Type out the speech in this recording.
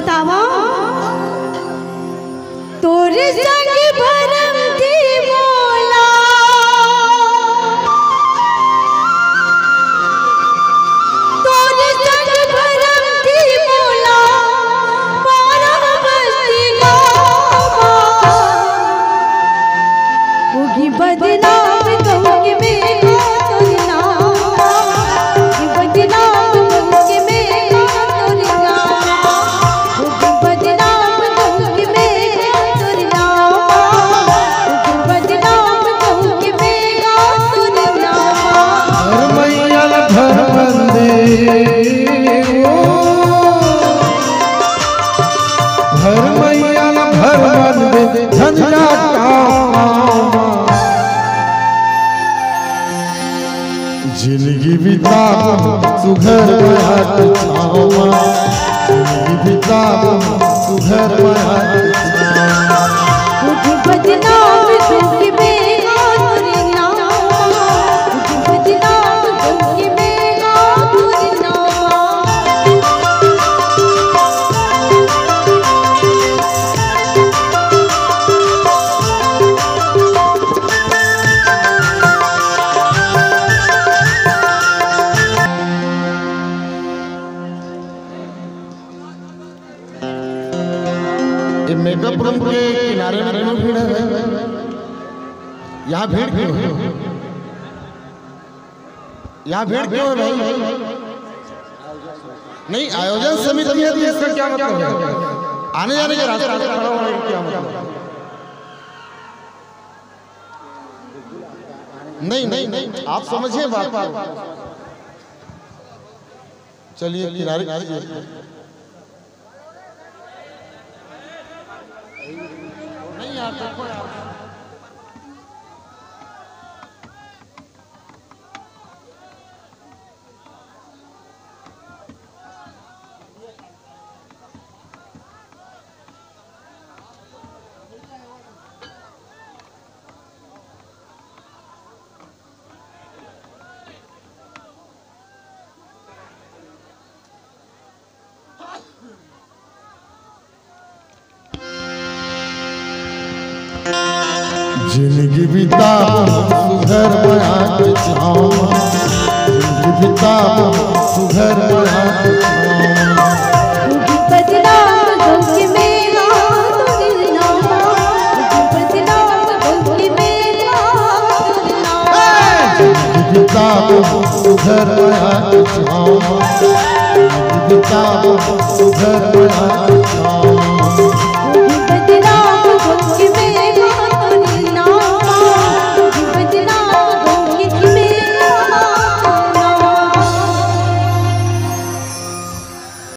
बतावा तोरे संग भरम थी बोला तोरे संग भरम थी बोला पारा बस्ती गावा होगी बदनाम कहूँगी मेरा तोरे नाम होगी बदनाम कहूँगी मेरा तोरे नाम होगी बदनाम कहूँगी मेरा तोरे नाम होगी बदनाम कहूँगी मेरा तोरे नाम मैया भरबंदे भर मैया भरबंदे झंझा जिंदगी बिता सुघर माट छावा जिंदगी बिता सुघर माट छावा होगी बदनाम कहूँगी मेरा तोरे नाम होगी बदनाम कहूँगी मेरा तोरे नाम ये मेकअप रूम के किनारे में क्यों भीड़ है? यहाँ भीड़ क्यों है? यहाँ भीड़ क्यों है भाई? नहीं आयोजन समिति है तो इसका क्या मतलब है? आने जाने के रास्ते खड़ा होने का क्या मतलब? नहीं नहीं नहीं आप समझिए बात। चलिए किनारे नहीं आता कोई जिंदगी बिता सुघर माट छावा जिंदगी बिता सुघर माट छावा होगी बदनाम कहूँगी मेरा तोरे नाम होगी बदनाम कहूँगी मेरा तोरे नाम जिंदगी बिता सुघर माट छावा जिंदगी बिता सुघर माट छावा